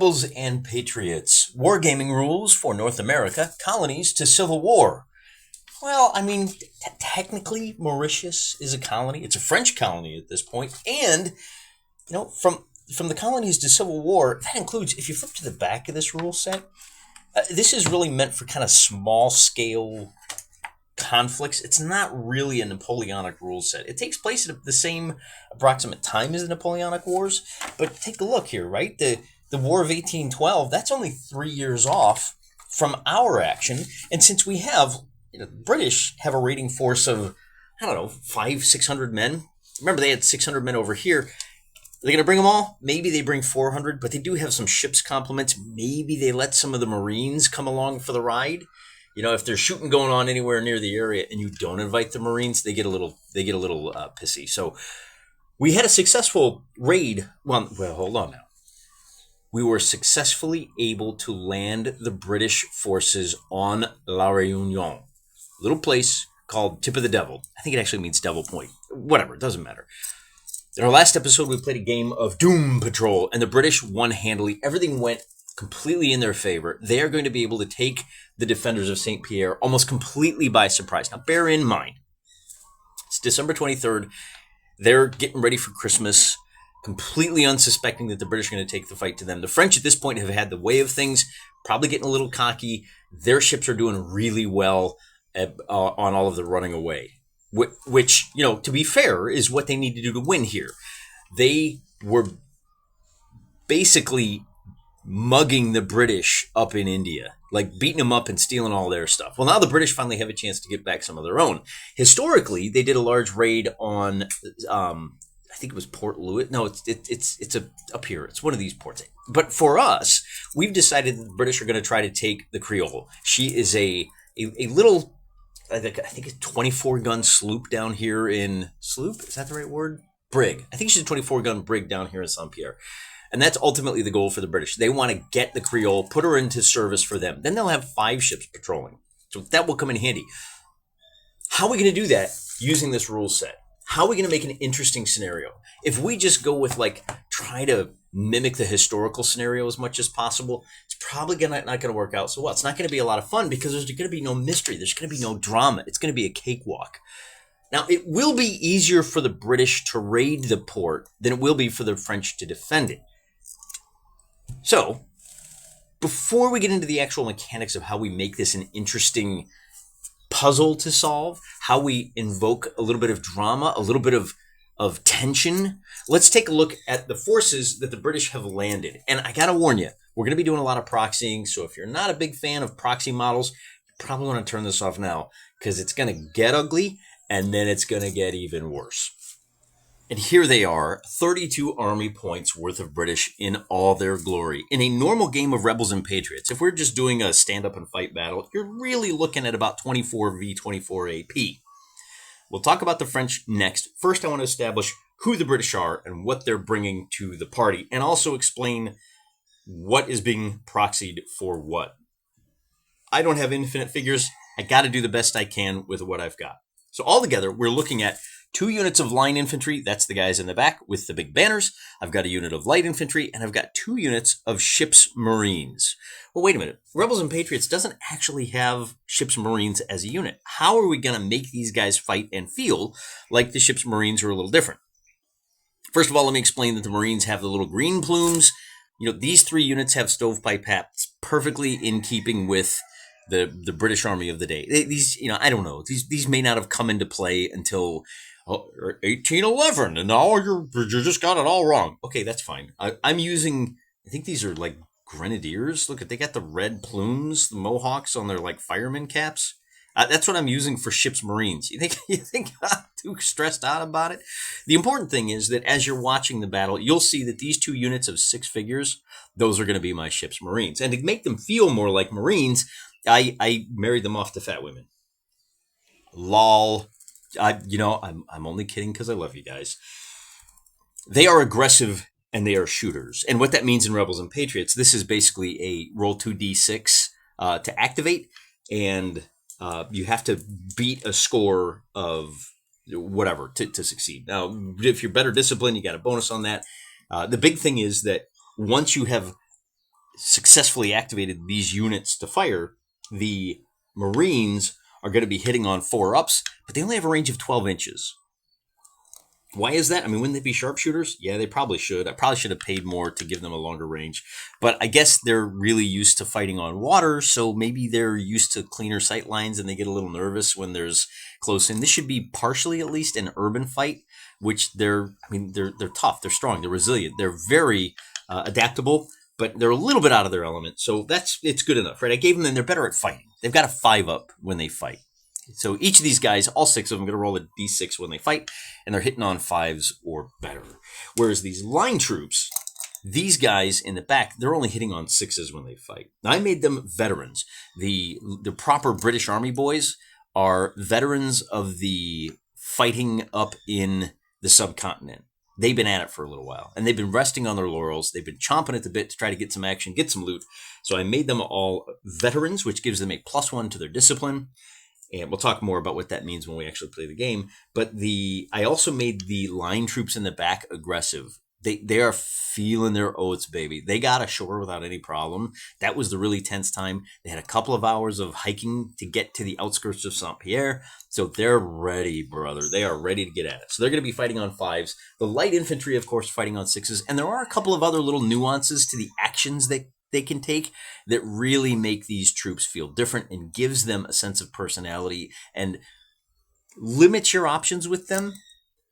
Rebels and Patriots. Wargaming rules for North America, colonies to Civil War. Well, I mean, technically, Mauritius is a colony. It's a French colony at this point. And, from the colonies to Civil War, that includes, if you flip to the back of this rule set, this is really meant for kind of small-scale conflicts. It's not really a Napoleonic rule set. It takes place at the same approximate time as the Napoleonic Wars, but take a look here, right? The War of 1812, that's only 3 years off from our action, and since we have, the British have a raiding force of, 500-600 men. Remember, they had 600 men over here. Are they going to bring them all? Maybe they bring 400, but they do have some ship's complements. Maybe they let some of the Marines come along for the ride. If there's shooting going on anywhere near the area and you don't invite the Marines, they get a little pissy. So we had a successful raid. Well, hold on now. We were successfully able to land the British forces on La Réunion, a little place called Tip of the Devil. I think it actually means Devil Point. Whatever, it doesn't matter. In our last episode, we played a game of Doom Patrol, and the British won handily. Everything went completely in their favor. They are going to be able to take the defenders of St. Pierre almost completely by surprise. Now, bear in mind, it's December 23rd. They're getting ready for Christmas, completely unsuspecting that the British are going to take the fight to them. The French at this point have had the way of things, probably getting a little cocky. Their ships are doing really well on all of the running away, which, to be fair, is what they need to do to win here. They were basically mugging the British up in India, like beating them up and stealing all their stuff. Well, now the British finally have a chance to get back some of their own. Historically, they did a large raid on, I think it was Port Louis. No, it's up here. It's one of these ports. But for us, we've decided that the British are going to try to take the Creole. She is a little, I think a 24-gun sloop down here in, sloop? Is that the right word? Brig. I think she's a 24-gun brig down here in St. Pierre. And that's ultimately the goal for the British. They want to get the Creole, put her into service for them. Then they'll have 5 ships patrolling. So that will come in handy. How are we going to do that using this rule set? How are we going to make an interesting scenario? If we just go with, try to mimic the historical scenario as much as possible, it's probably not going to work out so well. It's not going to be a lot of fun because there's going to be no mystery. There's going to be no drama. It's going to be a cakewalk. Now, it will be easier for the British to raid the port than it will be for the French to defend it. So, before we get into the actual mechanics of how we make this an interesting puzzle to solve, how we invoke a little bit of drama, a little bit of tension, let's take a look at the forces that the British have landed. And I gotta warn you, we're going to be doing a lot of proxying, so if you're not a big fan of proxy models, you probably want to turn this off now, because it's going to get ugly, and then it's going to get even worse. And here they are, 32 army points worth of British in all their glory. In a normal game of Rebels and Patriots, if we're just doing a stand-up and fight battle, you're really looking at about 24 v 24 AP. We'll talk about the French next. First, I want to establish who the British are and what they're bringing to the party, and also explain what is being proxied for what. I don't have infinite figures. I got to do the best I can with what I've got. So altogether, we're looking at 2 units of line infantry, that's the guys in the back with the big banners. I've got a unit of light infantry, and I've got 2 units of ship's marines. Well, wait a minute. Rebels and Patriots doesn't actually have ship's marines as a unit. How are we going to make these guys fight and feel like the ship's marines are a little different? First of all, let me explain that the Marines have the little green plumes. These 3 units have stovepipe hats, perfectly in keeping with the British Army of the day. These, I don't know. These may not have come into play until 1811, and now you just got it all wrong. Okay, that's fine. I'm using, I think these are like grenadiers. Look, they got the red plumes, the mohawks on their fireman caps. That's what I'm using for ship's marines. You think I'm too stressed out about it? The important thing is that as you're watching the battle, you'll see that these 2 units of 6 figures, those are going to be my ship's marines. And to make them feel more like marines, I married them off to fat women. Lol. I'm only kidding because I love you guys. They are aggressive and they are shooters. And what that means in Rebels and Patriots, this is basically a roll 2d6 to activate, and you have to beat a score of whatever to succeed. Now, if you're better disciplined, you got a bonus on that. The big thing is that once you have successfully activated these units to fire, the Marines are going to be hitting on 4-ups, but they only have a range of 12 inches. Why is that? I mean, wouldn't they be sharpshooters? Yeah, they probably should. I probably should have paid more to give them a longer range. But I guess they're really used to fighting on water, so maybe they're used to cleaner sight lines and they get a little nervous when there's close in. This should be partially, at least, an urban fight, which they're tough, they're strong, they're resilient, they're very adaptable, but they're a little bit out of their element. So it's good enough, right? I gave them, and they're better at fighting. They've got a 5-up when they fight. So each of these guys, all 6 of them, are going to roll a d6 when they fight, and they're hitting on 5s or better. Whereas these line troops, these guys in the back, they're only hitting on 6s when they fight. Now, I made them veterans. The proper British Army boys are veterans of the fighting up in the subcontinent. They've been at it for a little while, and they've been resting on their laurels. They've been chomping at the bit to try to get some action, get some loot. So I made them all veterans, which gives them a +1 to their discipline. And we'll talk more about what that means when we actually play the game. But I also made the line troops in the back aggressive. They are feeling their oats, baby. They got ashore without any problem. That was the really tense time. They had a couple of hours of hiking to get to the outskirts of Saint-Pierre. So they're ready, brother. They are ready to get at it. So they're going to be fighting on 5s. The light infantry, of course, fighting on 6s. And there are a couple of other little nuances to the actions that they can take that really make these troops feel different and gives them a sense of personality and limits your options with them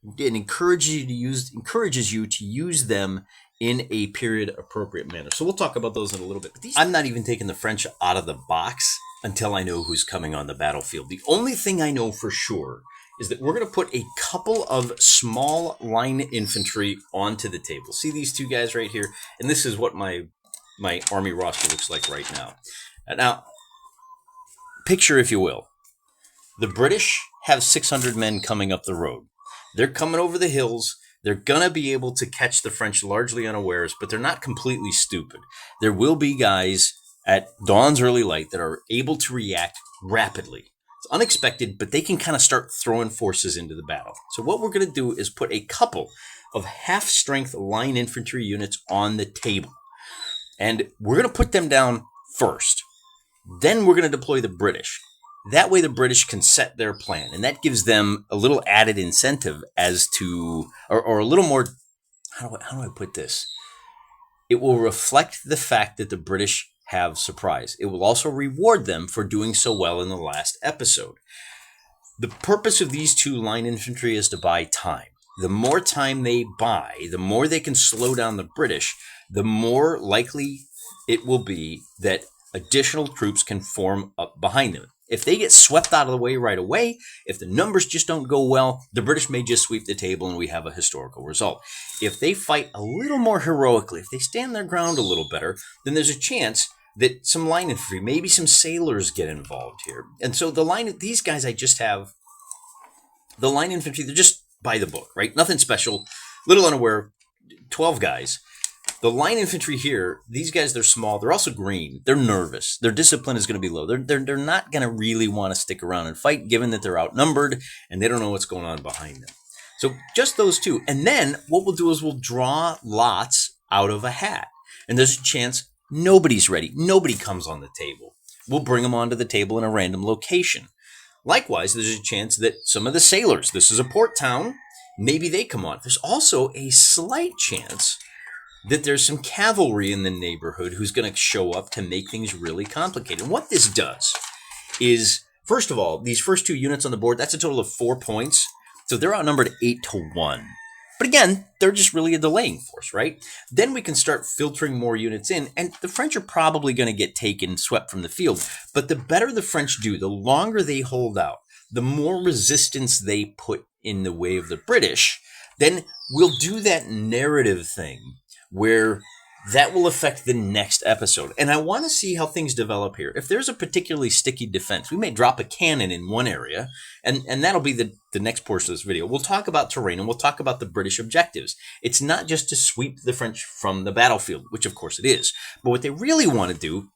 and encourages you to use them in a period appropriate manner. So we'll talk about those in a little bit. But I'm not even taking the French out of the box until I know who's coming on the battlefield. The only thing I know for sure is that we're going to put a couple of small line infantry onto the table. See these 2 guys right here? And this is what my army roster looks like right now. Now, picture, if you will, the British have 600 men coming up the road. They're coming over the hills. They're going to be able to catch the French largely unawares, but they're not completely stupid. There will be guys at dawn's early light that are able to react rapidly. It's unexpected, but they can kind of start throwing forces into the battle. So what we're going to do is put a couple of half-strength line infantry units on the table. And we're going to put them down first. Then we're going to deploy the British. That way the British can set their plan. And that gives them a little added incentive as to, or a little more, how do I put this? It will reflect the fact that the British have surprise. It will also reward them for doing so well in the last episode. The purpose of these 2 line infantry is to buy time. The more time they buy, the more they can slow down the British, the more likely it will be that additional troops can form up behind them. If they get swept out of the way right away, if the numbers just don't go well, the British may just sweep the table and we have a historical result. If they fight a little more heroically, if they stand their ground a little better, then there's a chance that some line infantry, maybe some sailors get involved here. And so these guys I just have, the line infantry, they're just by the book, right? Nothing special, little unaware, 12 guys. The line infantry here, these guys, they're small. They're also green. They're nervous. Their discipline is going to be low. They're not going to really want to stick around and fight, given that they're outnumbered and they don't know what's going on behind them. So just those 2. And then what we'll do is we'll draw lots out of a hat. And there's a chance nobody's ready. Nobody comes on the table. We'll bring them onto the table in a random location. Likewise, there's a chance that some of the sailors, this is a port town, maybe they come on. There's also a slight chance that there's some cavalry in the neighborhood who's going to show up to make things really complicated. And what this does is, first of all, these first 2 units on the board, that's a total of 4 points. So they're outnumbered 8-1. But again, they're just really a delaying force, right? Then we can start filtering more units in, and the French are probably going to get taken, swept from the field. But the better the French do, the longer they hold out, the more resistance they put in the way of the British, then we'll do that narrative thing where that will affect the next episode. And I want to see how things develop here. If there's a particularly sticky defense, we may drop a cannon in one area, and that'll be the next portion of this video. We'll talk about terrain, and we'll talk about the British objectives. It's not just to sweep the French from the battlefield, which of course it is, but what they really want to do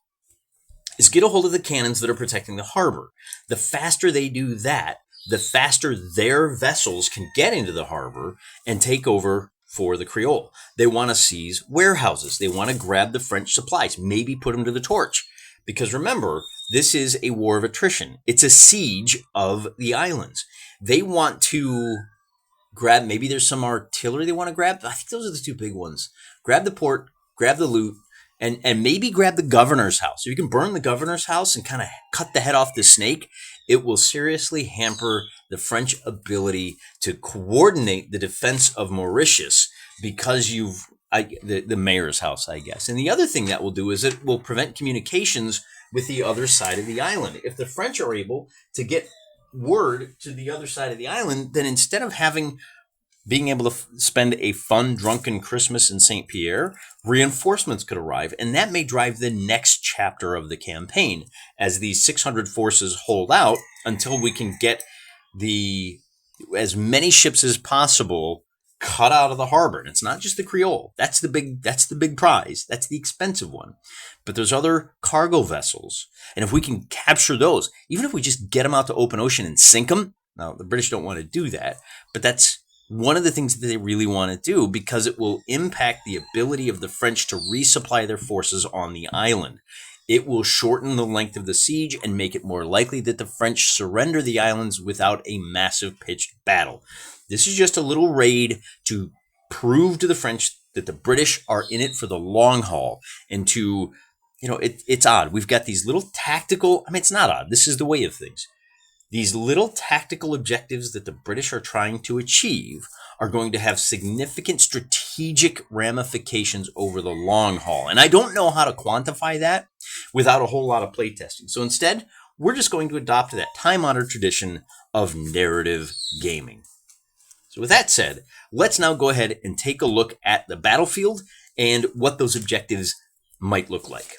is get a hold of the cannons that are protecting the harbor. The faster they do that, the faster their vessels can get into the harbor and take over for the Creole. They want to seize warehouses. They want to grab the French supplies, maybe put them to the torch. Because remember, this is a war of attrition. It's a siege of the islands. They want to grab, maybe there's some artillery they want to grab. I think those are the two big ones. Grab the port, grab the loot, and maybe grab the governor's house. If you can burn the governor's house and kind of cut the head off the snake, it will seriously hamper the French ability to coordinate the defense of Mauritius because the mayor's house, I guess. And the other thing that will do is it will prevent communications with the other side of the island. If the French are able to get word to the other side of the island, then instead of being able to spend a fun, drunken Christmas in St. Pierre, reinforcements could arrive, and that may drive the next chapter of the campaign as these 600 forces hold out until we can get as many ships as possible cut out of the harbor. And it's not just the Creole. That's the big prize. That's the expensive one. But there's other cargo vessels. And if we can capture those, even if we just get them out to open ocean and sink them, now the British don't want to do that, but that's one of the things that they really want to do because it will impact the ability of the French to resupply their forces on the island. It will shorten the length of the siege and make it more likely that the French surrender the islands without a massive pitched battle. This is just a little raid to prove to the French that the British are in it for the long haul and to, it's odd. We've got these little tactical, it's not odd. This is the way of things. These little tactical objectives that the British are trying to achieve are going to have significant strategic ramifications over the long haul. And I don't know how to quantify that without a whole lot of playtesting. So instead, we're just going to adopt that time-honored tradition of narrative gaming. So with that said, let's now go ahead and take a look at the battlefield and what those objectives might look like.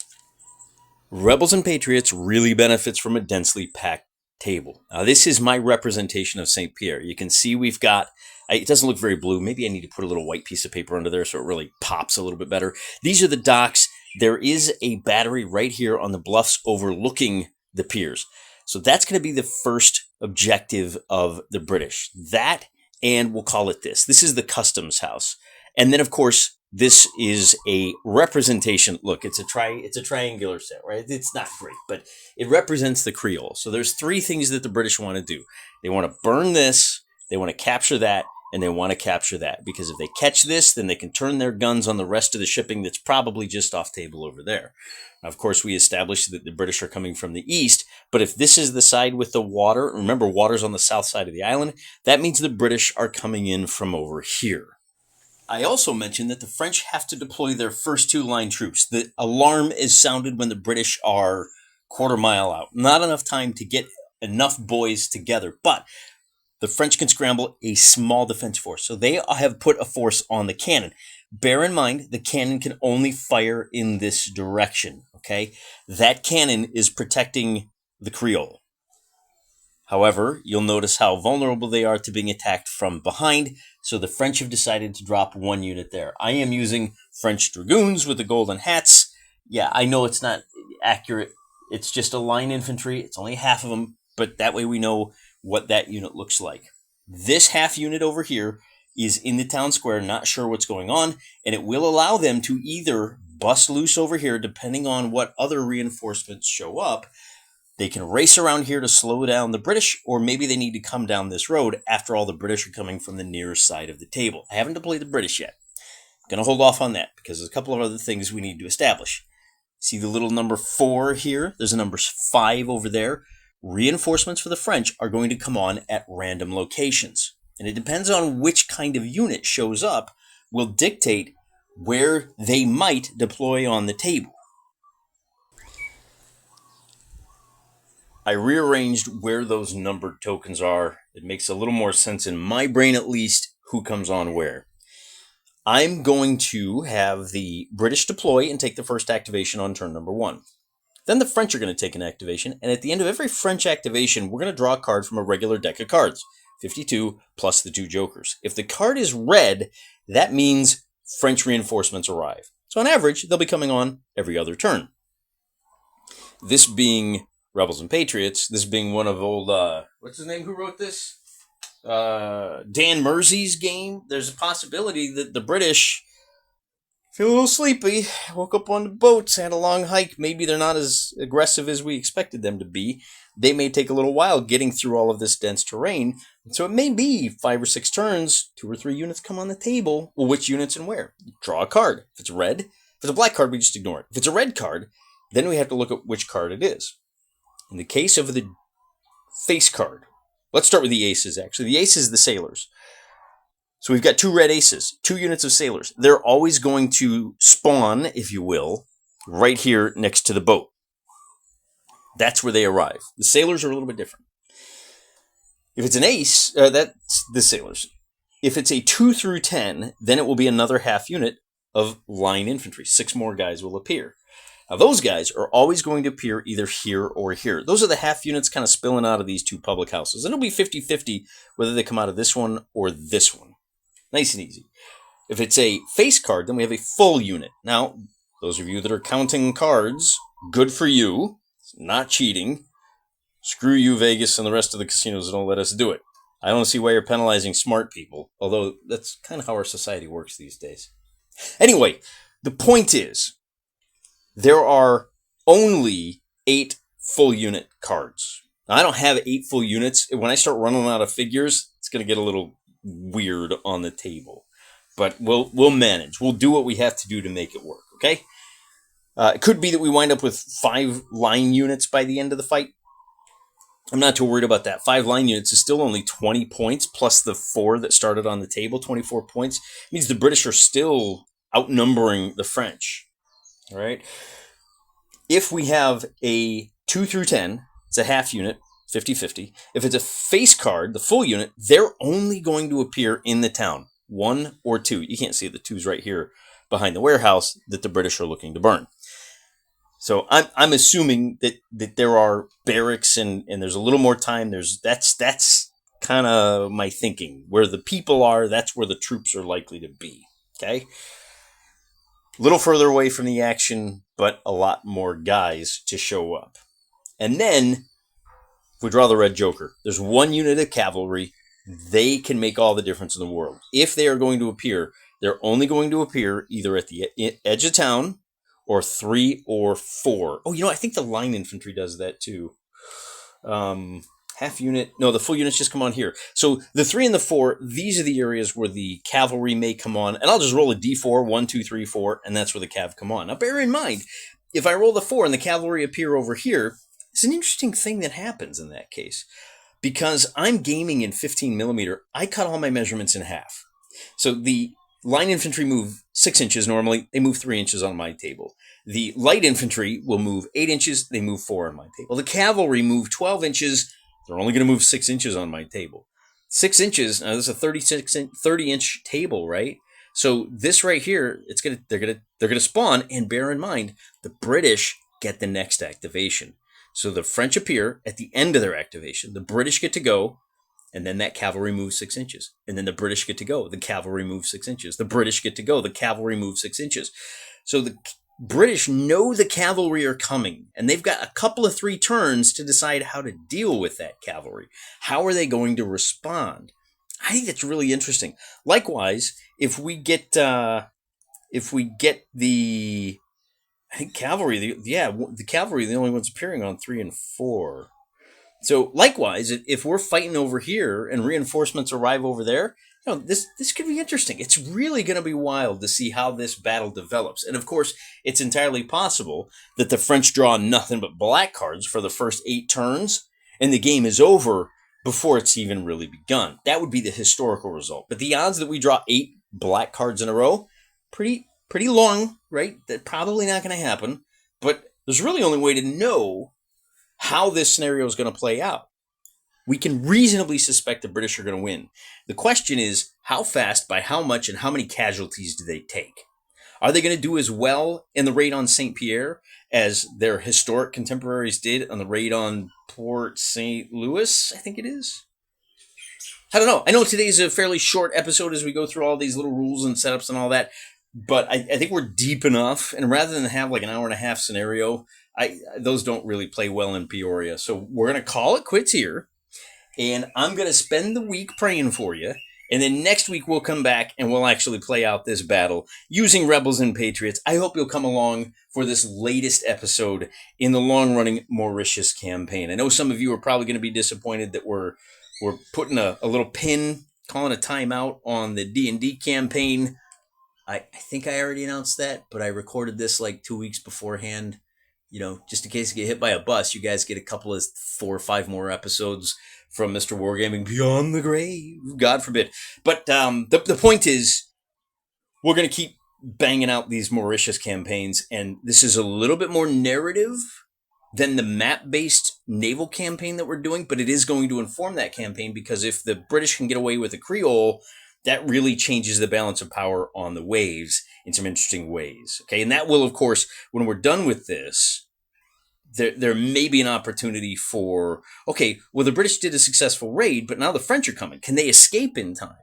Rebels and Patriots really benefits from a densely packed table. Now, this is my representation of St. Pierre. You can see we've got, it doesn't look very blue. Maybe I need to put a little white piece of paper under there so it really pops a little bit better. These are the docks. There is a battery right here on the bluffs overlooking the piers. So that's going to be the first objective of the British. That, and we'll call it this. This is the customs house. And then, of course, this is a representation. Look, it's a triangular set, right? It's not great, but it represents the Creole. So there's three things that the British want to do. They want to burn this, they want to capture that, and they want to capture that. Because if they catch this, then they can turn their guns on the rest of the shipping that's probably just off table over there. Now, of course, we established that the British are coming from the east, but if this is the side with the water, remember water's on the south side of the island, that means the British are coming in from over here. I also mentioned that the French have to deploy their first two line troops. The alarm is sounded when the British are quarter mile out. Not enough time to get enough boys together, but the French can scramble a small defense force. So they have put a force on the cannon. Bear in mind, the cannon can only fire in this direction, okay? That cannon is protecting the Creole. However, you'll notice how vulnerable they are to being attacked from behind, so the French have decided to drop one unit there. I am using French dragoons with the golden hats. Yeah, I know it's not accurate. It's just a line infantry. It's only half of them, but that way we know what that unit looks like. This half unit over here is in the town square, not sure what's going on, and it will allow them to either bust loose over here, depending on what other reinforcements show up. They can race around here to slow down the British, or maybe they need to come down this road. After all, the British are coming from the near side of the table. I haven't deployed the British yet. I'm going to hold off on that because there's a couple of other things we need to establish. See the little number 4 here? There's a number 5 over there. Reinforcements for the French are going to come on at random locations. And it depends on which kind of unit shows up will dictate where they might deploy on the table. I rearranged where those numbered tokens are. It makes a little more sense in my brain, at least, who comes on where. I'm going to have the British deploy and take the first activation on turn number 1. Then the French are going to take an activation, and at the end of every French activation, we're going to draw a card from a regular deck of cards, 52 plus the 2 jokers. If the card is red, that means French reinforcements arrive. So on average, they'll be coming on every other turn. This being Rebels and Patriots, this being one of old, what's his name who wrote this? Dan Mersey's game, there's a possibility that the British feel a little sleepy, woke up on the boats, had a long hike. Maybe they're not as aggressive as we expected them to be. They may take a little while getting through all of this dense terrain. So it may be 5 or 6 turns, 2 or 3 units come on the table. Well, which units and where? Draw a card. If it's red, if it's a black card, we just ignore it. If it's a red card, then we have to look at which card it is. In the case of the face card, let's start with the aces, actually. The ace is the sailors. So we've got 2 red aces, 2 units of sailors. They're always going to spawn, if you will, right here next to the boat. That's where they arrive. The sailors are a little bit different. If it's an ace, that's the sailors. If it's a 2 through 10, then it will be another half unit of line infantry. 6 more guys will appear. Now, those guys are always going to appear either here or here. Those are the half units kind of spilling out of these 2 public houses. And it'll be 50-50 whether they come out of this one or this one. Nice and easy. If it's a face card, then we have a full unit. Now, those of you that are counting cards, good for you. It's not cheating. Screw you, Vegas, and the rest of the casinos that don't let us do it. I don't see why you're penalizing smart people, although that's kind of how our society works these days. Anyway, the point is, there are only 8 full unit cards. Now, I don't have 8 full units. When I start running out of figures, it's going to get a little weird on the table. But we'll manage. We'll do what we have to do to make it work, okay? It could be that we wind up with 5 line units by the end of the fight. I'm not too worried about that. 5 line units is still only 20 points, plus the 4 that started on the table, 24 points. It means the British are still outnumbering the French. All right? If we have a 2 through 10, it's a half unit, 50-50. If it's a face card, the full unit, they're only going to appear in the town. 1 or 2. You can't see it. The 2's right here behind the warehouse that the British are looking to burn. So I'm assuming that there are barracks and there's a little more time. That's kind of my thinking. Where the people are, that's where the troops are likely to be. Okay? A little further away from the action, but a lot more guys to show up. And then, if we draw the red joker, there's 1 unit of cavalry. They can make all the difference in the world. If they are going to appear, they're only going to appear either at the edge of town or 3 or 4. Oh, I think the line infantry does that too. Half unit. No, the full units just come on here. So the 3 and the 4, these are the areas where the cavalry may come on. And I'll just roll a d4, 1, 2, 3, 4, and that's where the cav come on. Now, bear in mind, if I roll the 4 and the cavalry appear over here, it's an interesting thing that happens in that case. Because I'm gaming in 15 millimeter, I cut all my measurements in half. So the line infantry move 6 inches normally. They move 3 inches on my table. The light infantry will move 8 inches. They move 4 on my table. The cavalry move 12 inches. They're only going to move 6 inches on my table. 6 inches. Now this is a 30-inch table, right? So this right here, they're gonna spawn. And bear in mind, the British get the next activation. So the French appear at the end of their activation. The British get to go, and then that cavalry moves 6 inches. And then the British get to go. The cavalry moves 6 inches. The British get to go. The cavalry moves 6 inches. So the British know the cavalry are coming, and they've got a couple of 3 turns to decide how to deal with that cavalry. How are they going to respond? I think that's really interesting. Likewise, if we get the I think cavalry, the cavalry are the only ones appearing on 3 and 4. So likewise, if we're fighting over here and reinforcements arrive over there, this could be interesting. It's really going to be wild to see how this battle develops. And of course, it's entirely possible that the French draw nothing but black cards for the first 8 turns, and the game is over before it's even really begun. That would be the historical result. But the odds that we draw 8 black cards in a row, pretty long, right? That's probably not going to happen. But there's really only way to know how this scenario is going to play out. We can reasonably suspect the British are going to win. The question is, how fast, by how much, and how many casualties do they take? Are they going to do as well in the raid on St. Pierre as their historic contemporaries did on the raid on Port St. Louis, I think it is? I don't know. I know today's a fairly short episode as we go through all these little rules and setups and all that. But I think we're deep enough, and rather than have like an hour and a half scenario, those don't really play well in Peoria. So we're going to call it quits here. And I'm going to spend the week praying for you. And then next week we'll come back and we'll actually play out this battle using Rebels and Patriots. I hope you'll come along for this latest episode in the long-running Mauritius campaign. I know some of you are probably going to be disappointed that we're putting a little pin, calling a timeout on the D&D campaign. I think I already announced that, but I recorded this like 2 weeks beforehand. Just in case you get hit by a bus, you guys get a couple of 4 or 5 more episodes from Mr. Wargaming Beyond the Grave. God forbid. But the point is, we're going to keep banging out these Mauritius campaigns, and this is a little bit more narrative than the map-based naval campaign that we're doing, but it is going to inform that campaign, because if the British can get away with the Creole, that really changes the balance of power on the waves in some interesting ways. Okay, and that will, of course, when we're done with this, there may be an opportunity for, okay, well, the British did a successful raid, but now the French are coming. Can they escape in time?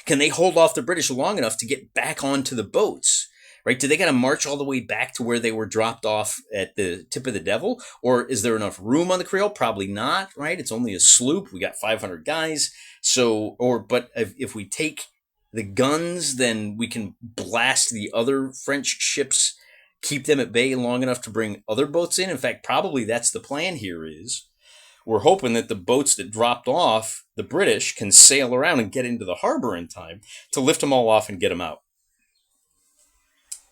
Can they hold off the British long enough to get back onto the boats? Right? Do they got to march all the way back to where they were dropped off at the tip of the Devil? Or is there enough room on the Creole? Probably not, right? It's only a sloop. We got 500 guys. But if we take the guns, then we can blast the other French ships, keep them at bay long enough to bring other boats in. In fact, probably that's the plan here is we're hoping that the boats that dropped off the British can sail around and get into the harbor in time to lift them all off and get them out.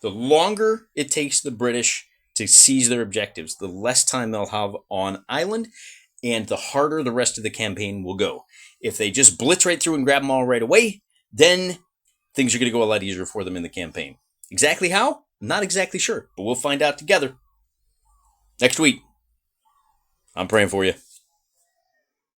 The longer it takes the British to seize their objectives, the less time they'll have on island, and the harder the rest of the campaign will go. If they just blitz right through and grab them all right away, then things are going to go a lot easier for them in the campaign. Exactly how? I'm not exactly sure, but we'll find out together next week. I'm praying for you.